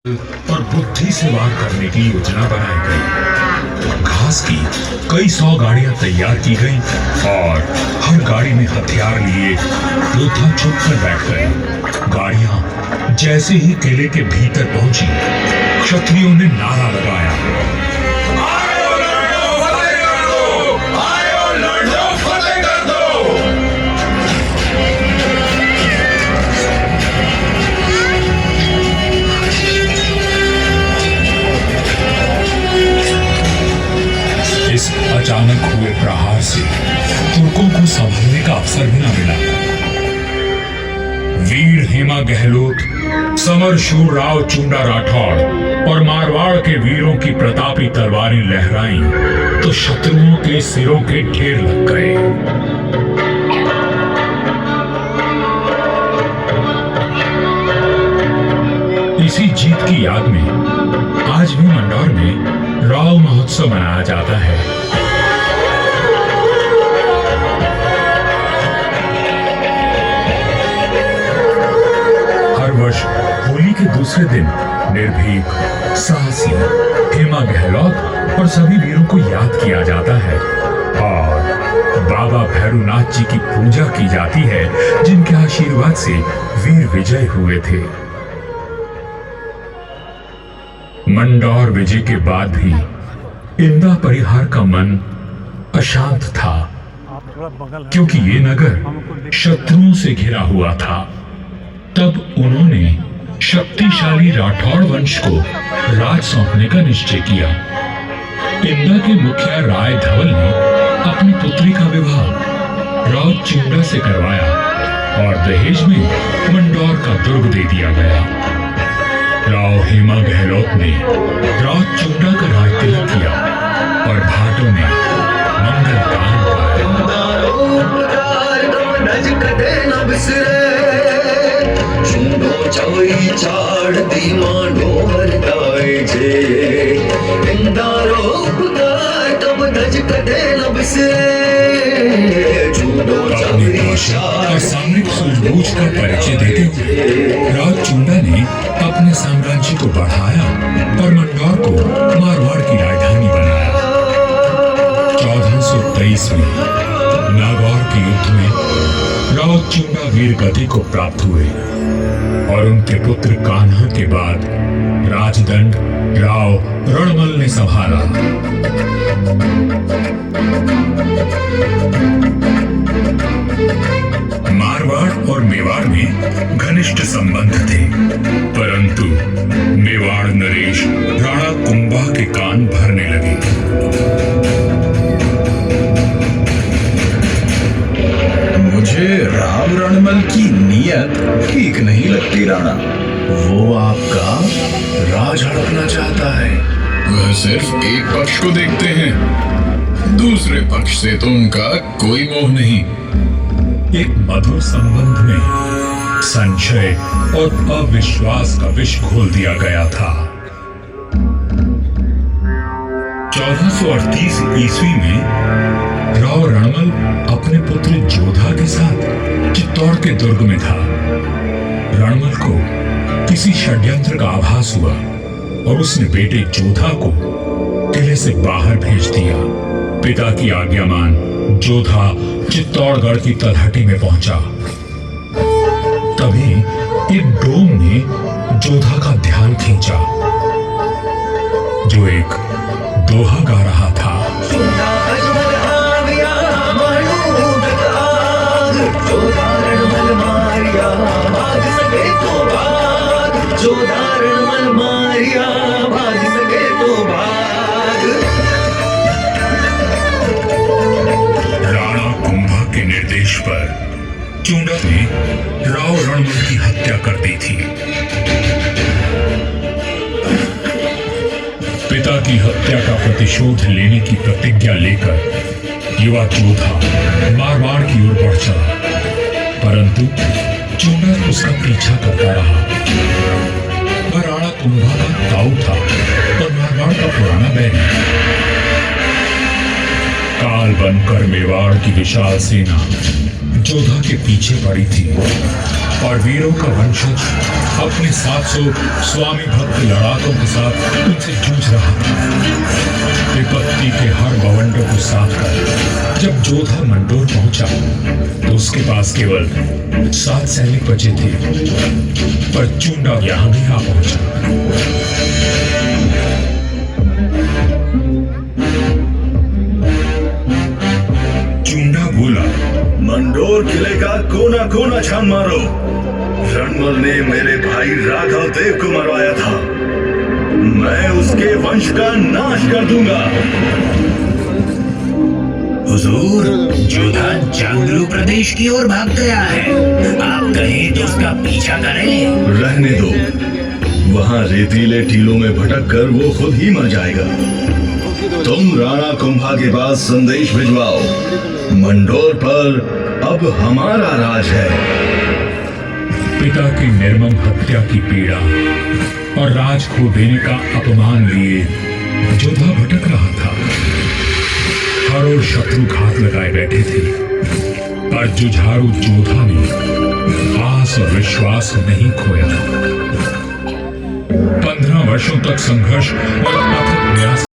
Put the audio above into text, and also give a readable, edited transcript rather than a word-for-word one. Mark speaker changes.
Speaker 1: और बुद्धि से वार करने की योजना बनाई गई। घास की कई 100 गाड़ियां तैयार की गईं और हर गाड़ी में हथियार लिए योद्धा चुप कर बैठ गए। गाड़ियां जैसे ही किले के भीतर पहुंची, क्षत्रियों ने नारा लगाया,
Speaker 2: आयो लड़ो फतेह कर दो, आयो लड़ो फतेह कर दो।
Speaker 1: इस अचानक हुए प्रहार से तुर्कों को संभलने का अवसर भी न मिला। वीर हेमा गहलोत, समर शूर राव चुंडा राठौड़ और मारवाड़ के वीरों की प्रतापी तलवारें लहराईं तो शत्रुओं के सिरों के ढेर लग गए। इसी जीत की याद में आज भी मंदौर में राव महोत्सव मनाया जाता है। हर वर्ष होली के दूसरे दिन निर्भीक, साहसी हेमा गहलोत और सभी वीरों को याद किया जाता है और बाबा भैरवनाथ जी की पूजा की जाती है, जिनके आशीर्वाद से वीर विजय हुए थे। मंदौर विजय के बाद भी इंदा परिहार का मन अशांत था, क्योंकि ये नगर शत्रुओं से घिरा हुआ था। तब उन्होंने शक्तिशाली राठौड़ वंश को राज सौंपने का निश्चय किया। इंदा के मुखिया राय धवल ने अपनी पुत्री का विवाह राव चुंडा से करवाया और दहेज में मंदौर का दुर्ग दे दिया गया। राव हेमा गहलोत ने राव चुंडा का राज तिलक किया और भाटों में मंगल गान और सामरिक सूझबूझ का परिचय देते हुए राव चुंडा ने अपने साम्राज्य को बढ़ाया और मंदौर को मारवाड़ की राजधानी बनाया। 1423 में नागौर के युद्ध में राव चुंडा वीर गति को प्राप्त हुए और उनके पुत्र कान्हा के बाद राजदंड राव रणमल ने संभाला। मारवाड़ और मेवाड़ में घनिष्ठ संबंध थे, परंतु मेवाड़ नरेश राणा कुंभा के कान भरने लगे।
Speaker 2: मुझे राव रणमल की नीयत ठीक नहीं लगती राणा। वो आपका राज हड़पना चाहता है। वह सिर्फ एक पक्ष को देखते हैं, दूसरे पक्ष से तो उनका कोई मोह नहीं।
Speaker 1: एक मधुर संबंध में संशय और अविश्वास का विष घोल दिया गया था। 1438 ईस्वी में राव रणमल अपने पुत्र जोधा के साथ चित्तौड़ के दुर्ग में था। रणमल को किसी षड्यंत्र का आभास हुआ और उसने बेटे जोधा को किले से बाहर भेज दिया। पिता की आज्ञा मान जोधा चित्तौड़गढ़ की तलहटी में पहुंचा। तभी एक डोम ने जोधा का ध्यान खींचा, जो एक दोहा गा रहा था। राणा कुंभा के निर्देश पर चुंडा ने राव रणमल की हत्या कर दी थी। पिता की हत्या का प्रतिशोध लेने की प्रतिज्ञा लेकर युवा जोधा मारवाड़ की ओर बढ़ चला, परंतु चुंडा उसका पीछा करता रहा। वह राणा कुंभा का ताऊ था और मारवाड़ का पुराना बैरी। काल बनकर मेवाड़ की विशाल सेना जोधा के पीछे पड़ी थी। और वीरों का वंशज अपने 700 स्वामी भक्त लड़ाकों के साथ उनसे जूझ रहा था। विपत्ति के हर बवंडर को साथ कर जब जोधा मंडोर पहुंचा तो उसके पास केवल 7 सैनिक बचे थे, पर चूंडा यहां भी आ पहुंचा। चूंडा बोला,
Speaker 3: मंडोर किले का कोना कोना छान मारो। रणमल ने मेरे भाई राघव देव को मरवाया था, मैं उसके वंश का नाश कर दूंगा।
Speaker 2: हुजूर, जोधा जांगलू प्रदेश की ओर भाग गया है। आप कहें तो उसका पीछा करें।
Speaker 3: रहने दो, वहां रेतीले टीलों में भटक कर वो खुद ही मर जाएगा। तुम राणा कुंभा के पास संदेश भिजवाओ, मंडोर पर अब हमारा राज है।
Speaker 1: पिता की निर्मम हत्या की पीड़ा और राज खो देने का अपमान लिए जोधा भटक रहा था। हर ओर शत्रु घात लगाए बैठे थे, पर जुझारू जोधा ने आस और विश्वास नहीं खोया। 15 वर्षों तक संघर्ष और अथक